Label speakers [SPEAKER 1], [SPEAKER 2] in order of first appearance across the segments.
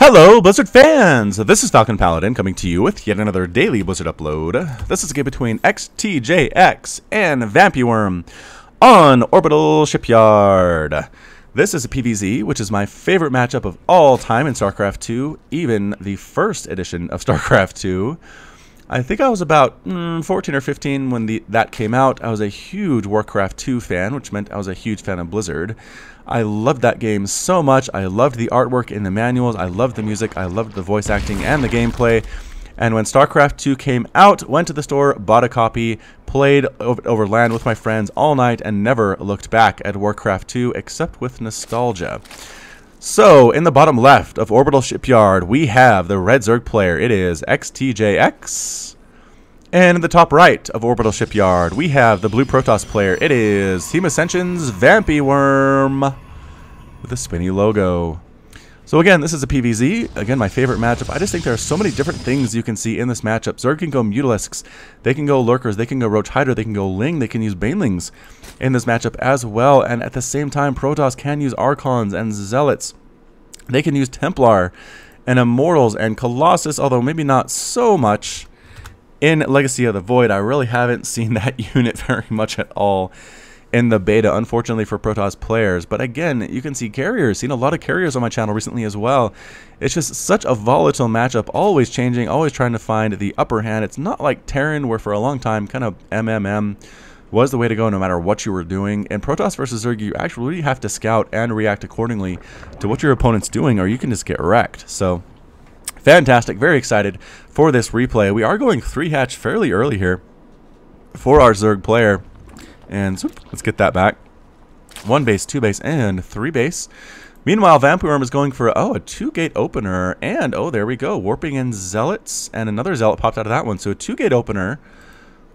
[SPEAKER 1] Hello, Blizzard fans! This is FalconPaladin coming to you with yet another daily Blizzard upload. This is a game between xTJx and VampyWorm on Orbital Shipyard. This is a PvZ, which is my favorite matchup of all time in StarCraft 2, even the first edition of StarCraft 2. I think I was about 14 or 15 when that came out. I was a huge Warcraft 2 fan, which meant I was a huge fan of Blizzard. I loved that game so much. I loved the artwork in the manuals. I loved the music. I loved the voice acting and the gameplay. And when StarCraft 2 came out, went to the store, bought a copy, played over LAN with my friends all night, and never looked back at Warcraft 2 except with nostalgia. So, in the bottom left of Orbital Shipyard, we have the red Zerg player. It is xTJx. And in the top right of Orbital Shipyard, we have the blue Protoss player. It is Team Ascension's VampyWorm with a spinny logo. So again, this is a PvZ. Again, my favorite matchup. I just think there are so many different things you can see in this matchup. Zerg can go Mutalisks, they can go Lurkers, they can go Roach Hydra, they can go Ling, they can use Banelings in this matchup as well. And at the same time, Protoss can use Archons and Zealots. They can use Templar and Immortals and Colossus, although maybe not so much in Legacy of the Void. I really haven't seen that unit very much at all in the beta, unfortunately for Protoss players. But again, you can see carriers. Seen a lot of carriers on my channel recently as well. It's just such a volatile matchup, always changing, always trying to find the upper hand. It's not like Terran, where for a long time kind of MMM was the way to go no matter what you were doing. In Protoss versus Zerg, you actually really have to scout and react accordingly to what your opponent's doing, or you can just get wrecked. So fantastic, very excited for this replay. We are going 3-hatch fairly early here for our Zerg player. And so let's get that back. 1 base, 2 base, and 3 base. Meanwhile, VampyWorm is going for, a 2-gate opener. And, there we go. Warping in Zealots. And another Zealot popped out of that one. So a 2-gate opener.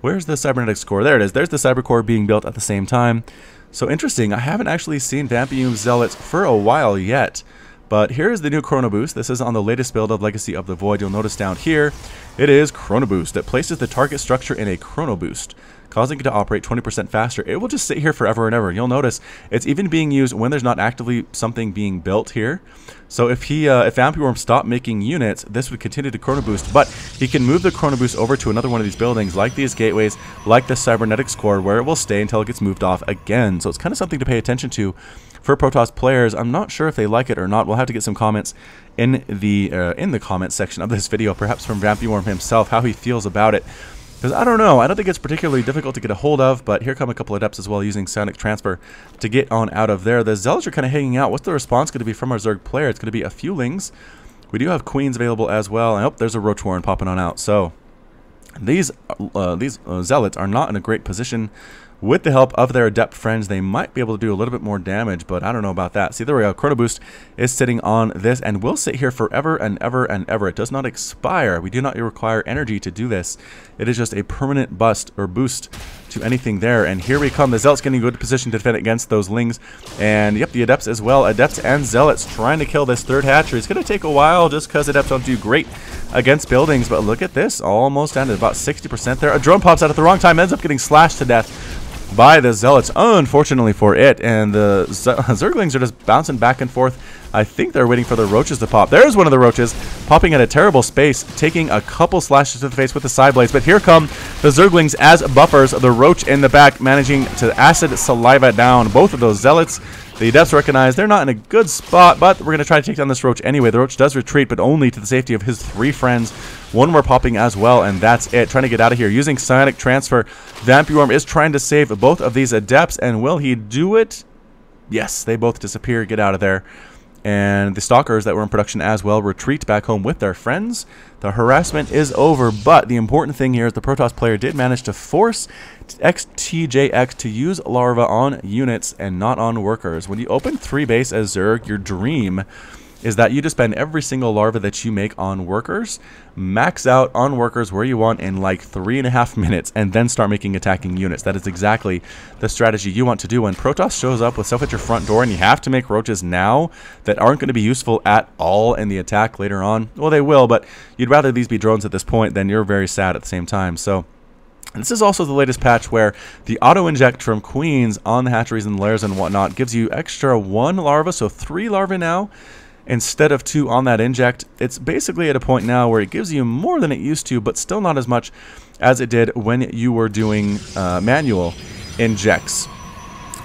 [SPEAKER 1] Where's the Cybernetics core? There it is. There's the Cyber core being built at the same time. So interesting. I haven't actually seen VampyWorm Zealots for a while yet. But here is the new Chrono Boost. This is on the latest build of Legacy of the Void. You'll notice down here, it is Chrono Boost. It places the target structure in a Chrono Boost, causing it to operate 20% faster. It will just sit here forever and ever. You'll notice it's even being used when there's not actively something being built here. So if VampyWorm stopped making units, this would continue to Chrono Boost, but he can move the Chrono Boost over to another one of these buildings, like these gateways, like the Cybernetics core, where it will stay until it gets moved off again. So it's kind of something to pay attention to for Protoss players. I'm not sure if they like it or not. We'll have to get some comments in the comments section of this video, perhaps from VampyWorm himself, how he feels about it. Because I don't know, I don't think it's particularly difficult to get a hold of, but here come a couple of adepts as well using Psionic Transfer to get on out of there. The Zealots are kind of hanging out. What's the response going to be from our Zerg player? It's going to be a few Lings. We do have Queens available as well. And there's a Roach Warren popping on out. So these Zealots are not in a great position. With the help of their adept friends, they might be able to do a little bit more damage, but I don't know about that. See, there we go. Chrono Boost is sitting on this and will sit here forever and ever and ever. It does not expire. We do not require energy to do this. It is just a permanent boost to anything there. And here we come. The Zealots getting a good position to defend against those Lings. And yep, the Adepts as well. Adepts and Zealots trying to kill this third hatchery. It's going to take a while just because Adepts don't do great against buildings. But look at this. Almost down to about 60% there. A drone pops out at the wrong time. Ends up getting slashed to death by the Zealots, unfortunately for it. And the Zerglings are just bouncing back and forth. I think they're waiting for the Roaches to pop. There's one of the Roaches popping at a terrible space, taking a couple slashes to the face with the side blades. But here come the Zerglings as buffers. The Roach in the back managing to acid saliva down both of those Zealots. The Adepts recognize they're not in a good spot, but we're going to try to take down this Roach anyway. The Roach does retreat, but only to the safety of his 3 friends. One more popping as well, and that's it. Trying to get out of here using Psionic Transfer. VampyWorm is trying to save both of these Adepts, and will he do it? Yes, they both disappear. Get out of there. And the Stalkers that were in production as well retreat back home with their friends. The harassment is over, but the important thing here is the Protoss player did manage to force xTJx to use larva on units and not on workers. When you open 3 base as Zerg, your dream is that you just spend every single larva that you make on workers, max out on workers where you want in like 3.5 minutes, and then start making attacking units. That is exactly the strategy you want to do. When Protoss shows up with stuff at your front door and you have to make Roaches now that aren't going to be useful at all in the attack later on, well, they will, but you'd rather these be drones at this point, then you're very sad at the same time. So this is also the latest patch where the auto-inject from Queens on the hatcheries and lairs and whatnot gives you extra 1 larva, so 3 larvae now. instead of 2 on that inject. It's basically at a point now where it gives you more than it used to, but still not as much as it did when you were doing manual injects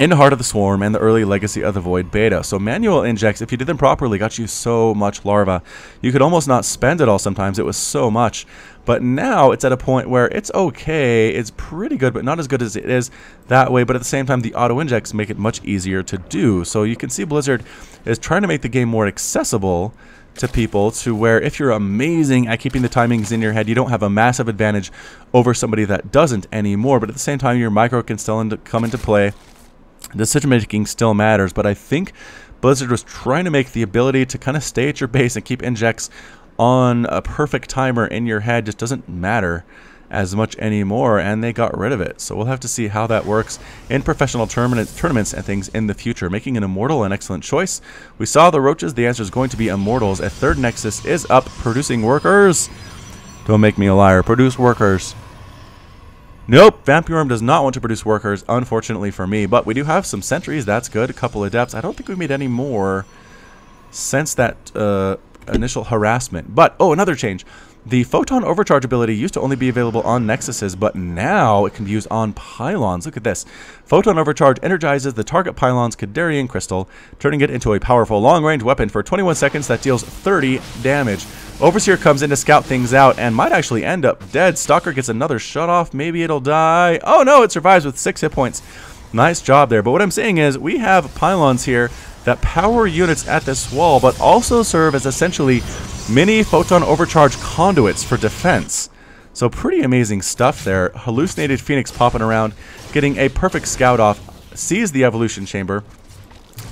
[SPEAKER 1] in Heart of the Swarm and the early Legacy of the Void beta. So manual injects, if you did them properly, got you so much larva. You could almost not spend it all sometimes. It was so much. But now it's at a point where it's okay. It's pretty good, but not as good as it is that way. But at the same time, the auto injects make it much easier to do. So you can see Blizzard is trying to make the game more accessible to people, to where if you're amazing at keeping the timings in your head, you don't have a massive advantage over somebody that doesn't anymore. But at the same time, your micro can still come into play. Decision making still matters, but I think Blizzard was trying to make the ability to kind of stay at your base and keep injects on a perfect timer in your head just doesn't matter as much anymore, and they got rid of it. So we'll have to see how that works in professional tournaments and things in the future. Making an Immortal an excellent choice. We saw the roaches. The answer is going to be Immortals. A third Nexus is up, producing workers. Don't make me a liar. Produce workers. Nope, VampyWorm does not want to produce workers, unfortunately for me. But we do have some sentries. That's good. A couple of adepts. I don't think we've made any more since that initial harassment. But, oh, another change. The Photon Overcharge ability used to only be available on Nexuses, but now it can be used on Pylons. Look at this. Photon Overcharge energizes the target Pylon's Kadarian Crystal, turning it into a powerful long-range weapon for 21 seconds that deals 30 damage. Overseer comes in to scout things out and might actually end up dead. Stalker gets another shut off. Maybe it'll die. Oh no, it survives with 6 hit points. Nice job there. But what I'm saying is we have Pylons here that power units at this wall, but also serve as essentially mini Photon Overcharge conduits for defense. So pretty amazing stuff there. Hallucinated Phoenix popping around, getting a perfect scout off, sees the evolution chamber,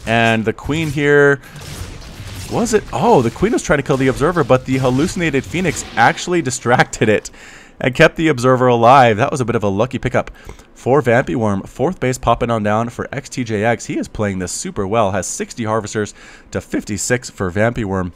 [SPEAKER 1] and the Queen here, was it? Oh, the Queen was trying to kill the Observer, but the Hallucinated Phoenix actually distracted it and kept the Observer alive. That was a bit of a lucky pickup for VampyWorm. 4th base popping on down for xTJx. He is playing this super well. Has 60 Harvesters to 56 for VampyWorm.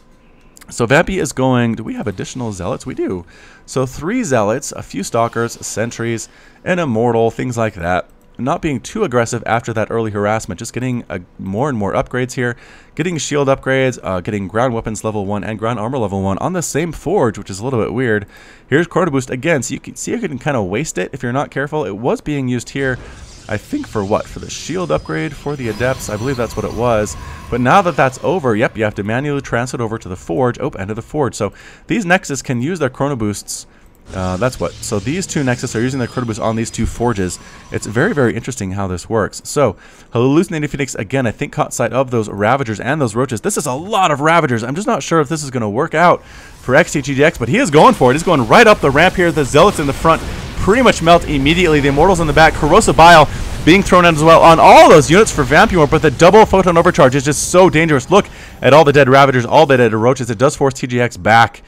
[SPEAKER 1] So Vampy is going, do we have additional Zealots? We do. So 3 Zealots, a few Stalkers, Sentries, an Immortal, things like that. Not being too aggressive after that early harassment, just getting more and more upgrades here, getting shield upgrades, getting ground weapons level 1 and ground armor level 1 on the same forge, which is a little bit weird. Here's Chrono Boost again, so you can see you can kind of waste it if you're not careful. It was being used here, I think for what? For the shield upgrade for the Adepts, I believe that's what it was. But now that that's over, yep, you have to manually transfer it over to the forge. Oh, enter the forge. So these Nexus can use their Chrono Boosts. That's what. So these 2 Nexus are using their Chrono Boost on these 2 forges. It's very, very interesting how this works. So Hallucinated Phoenix, again, I think caught sight of those Ravagers and those Roaches. This is a lot of Ravagers. I'm just not sure if this is going to work out for xTJx, but he is going for it. He's going right up the ramp here. The Zealots in the front pretty much melt immediately. The Immortals in the back. Corrosive Bile being thrown out as well on all those units for VampyWorm, but the double Photon Overcharge is just so dangerous. Look at all the dead Ravagers, all the dead Roaches. It does force TJX back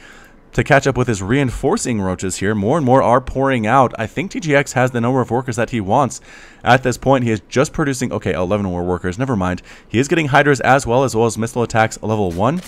[SPEAKER 1] to catch up with his reinforcing Roaches here. More and more are pouring out. I think TJX has the number of workers that he wants at this point. He is just producing, okay, 11 more workers, never mind. He is getting Hydras as well as missile attacks level 1.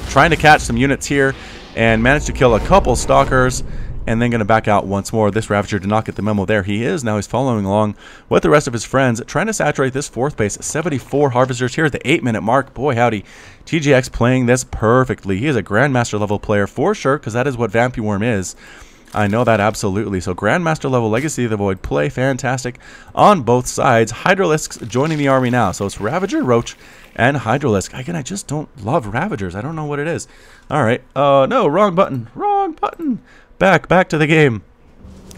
[SPEAKER 1] Trying to catch some units here and managed to kill a couple Stalkers, and then going to back out once more. This Ravager did not get the memo there. He is. Now he's following along with the rest of his friends, trying to saturate this 4th base. 74 Harvesters here at the 8-minute mark. Boy, howdy. TJX playing this perfectly. He is a Grandmaster level player for sure, because that is what VampyWorm is. I know that absolutely. So Grandmaster level Legacy of the Void play fantastic on both sides. Hydralisks joining the army now. So it's Ravager, Roach, and Hydralisk. Again, I just don't love Ravagers. I don't know what it is. All right. No, wrong button. Wrong button. Back to the game.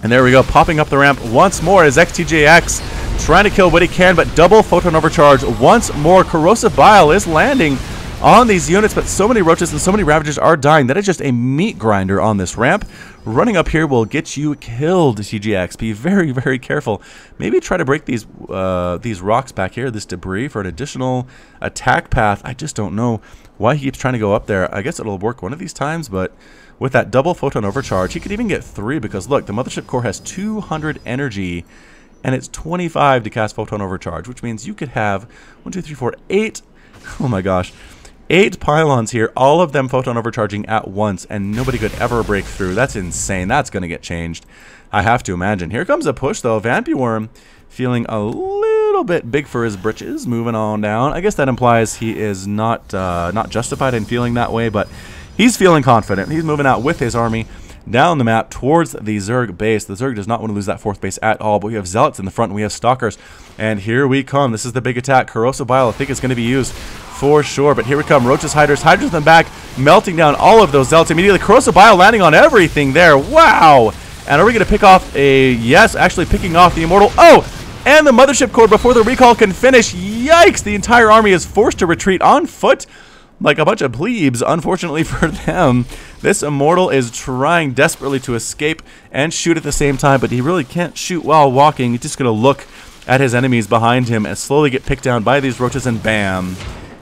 [SPEAKER 1] And there we go, popping up the ramp once more is xTJx trying to kill what he can, but double Photon Overcharge once more. Corrosive Bile is landing on these units, but so many Roaches and so many Ravagers are dying. That is just a meat grinder on this ramp. Running up here will get you killed, TJX. Be very, very careful. Maybe try to break these rocks back here, this debris, for an additional attack path. I just don't know why he keeps trying to go up there. I guess it'll work one of these times, but with that double Photon Overcharge, he could even get 3, because look, the Mothership Core has 200 energy, and it's 25 to cast Photon Overcharge, which means you could have 1, 2, 3, 4, 8. Oh my gosh. 8 Pylons here, all of them Photon Overcharging at once, and nobody could ever break through. That's insane. That's going to get changed, I have to imagine. Here comes a push, though. VampyWorm feeling a little little bit big for his britches. Moving on down. I guess that implies he is not justified in feeling that way, but he's feeling confident. He's moving out with his army down the map towards the Zerg base. The Zerg does not want to lose that 4th base at all, but we have Zealots in the front and we have Stalkers. And here we come. This is the big attack. Corrosive Bile, I think, is going to be used for sure. But here we come. Roaches, Hydras in the back, melting down all of those Zealots immediately. Corrosive Bile landing on everything there. Wow! And are we going to pick off a... Yes, actually picking off the Immortal. Oh! And the Mothership Core before the recall can finish. Yikes! The entire army is forced to retreat on foot like a bunch of plebes, unfortunately for them. This Immortal is trying desperately to escape and shoot at the same time, but he really can't shoot while walking. He's just going to look at his enemies behind him and slowly get picked down by these roaches, and bam.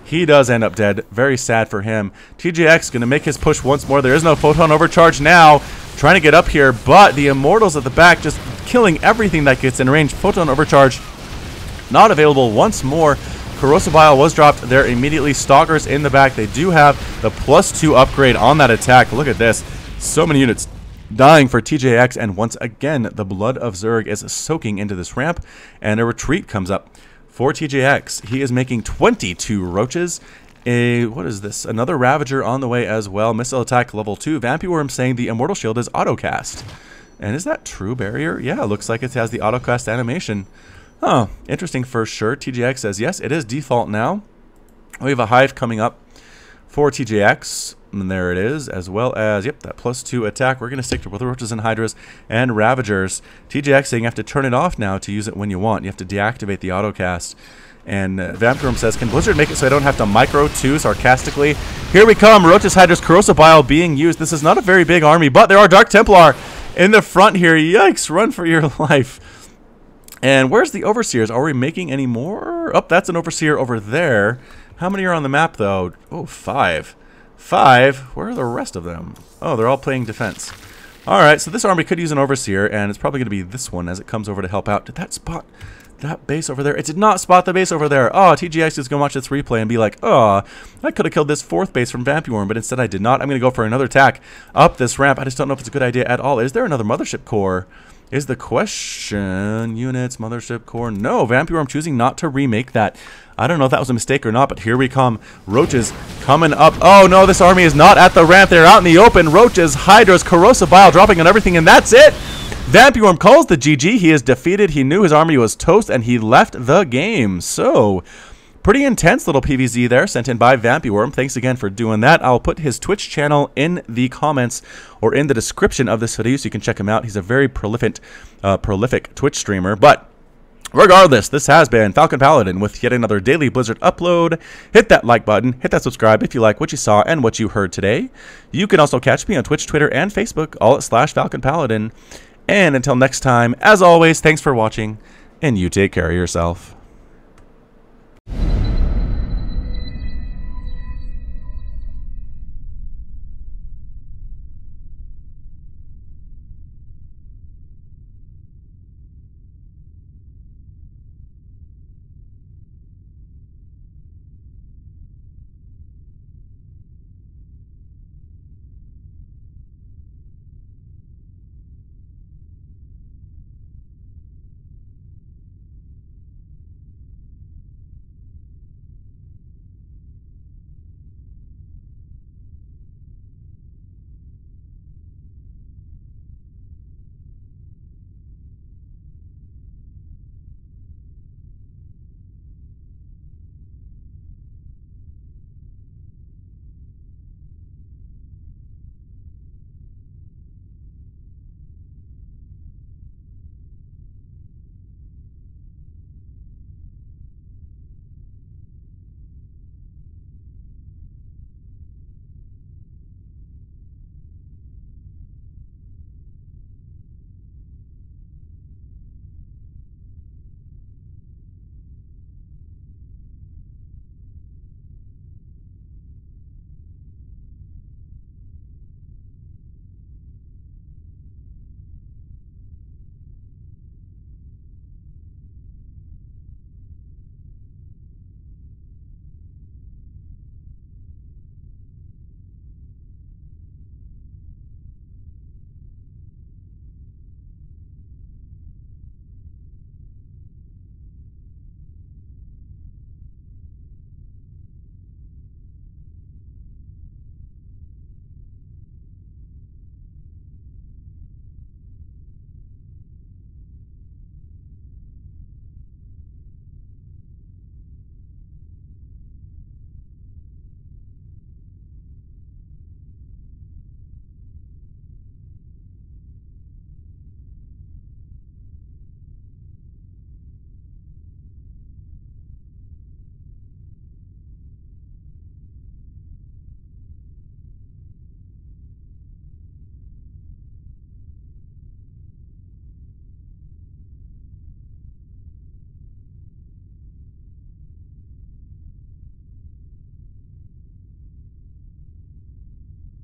[SPEAKER 1] He does end up dead. Very sad for him. TJX going to make his push once more. There is no Photon Overcharge now. Trying to get up here, but the Immortals at the back just killing everything that gets in range. Photon Overcharge not available once more. Corrosive Bile was dropped there immediately. Stalkers in the back. They do have the +2 upgrade on that attack. Look at this. So many units dying for TJX, and once again, the blood of Zerg is soaking into this ramp, and a retreat comes up for TJX. He is making 22 roaches. What is this? Another Ravager on the way as well. Missile attack level 2. VampyWorm saying the Immortal Shield is autocast. And is that true, Barrier? Yeah, it looks like it has the autocast animation. Oh, interesting for sure. TJX says, yes, it is default now. We have a Hive coming up for TJX. And there it is, as well as, yep, that +2 attack. We're going to stick to both Roaches and Hydras and Ravagers. TJX saying you have to turn it off now to use it when you want. You have to deactivate the autocast. And VampyWorm says, can Blizzard make it so I don't have to micro too, sarcastically? Here we come. Roaches, Hydras, Corrosive Bile being used. This is not a very big army, but there are Dark Templar in the front here. Yikes, run for your life. And where's the Overseers? Are we making any more? Oh, that's an Overseer over there. How many are on the map, though? Oh, 5. 5? Where are the rest of them? Oh, they're all playing defense. Alright, so this army could use an Overseer, and it's probably going to be this one as it comes over to help out. Did that spot that base over there? It did not spot the base over there. Oh, TGX is going to watch this replay and be like, oh, I could have killed this 4th base from VampyWorm, but instead I did not. I'm going to go for another attack up this ramp. I just don't know if it's a good idea at all. Is there another Mothership Core? Is the question. Units, Mothership Core. No, VampyWorm choosing not to remake that. I don't know if that was a mistake or not, but here we come. Roaches coming up. Oh no, this army is not at the ramp. They're out in the open. Roaches, Hydras, Corrosive Bile dropping on everything, and that's it. VampyWorm calls the GG. He is defeated. He knew his army was toast, and he left the game. So, pretty intense little PVZ there sent in by VampyWorm. Thanks again for doing that. I'll put his Twitch channel in the comments or in the description of this video so you can check him out. He's a very prolific Twitch streamer. But regardless, this has been FalconPaladin with yet another daily Blizzard upload. Hit that like button, hit that subscribe if you like what you saw and what you heard today. You can also catch me on Twitch, Twitter, and Facebook, all at /FalconPaladin. And until next time, as always, thanks for watching, and you take care of yourself.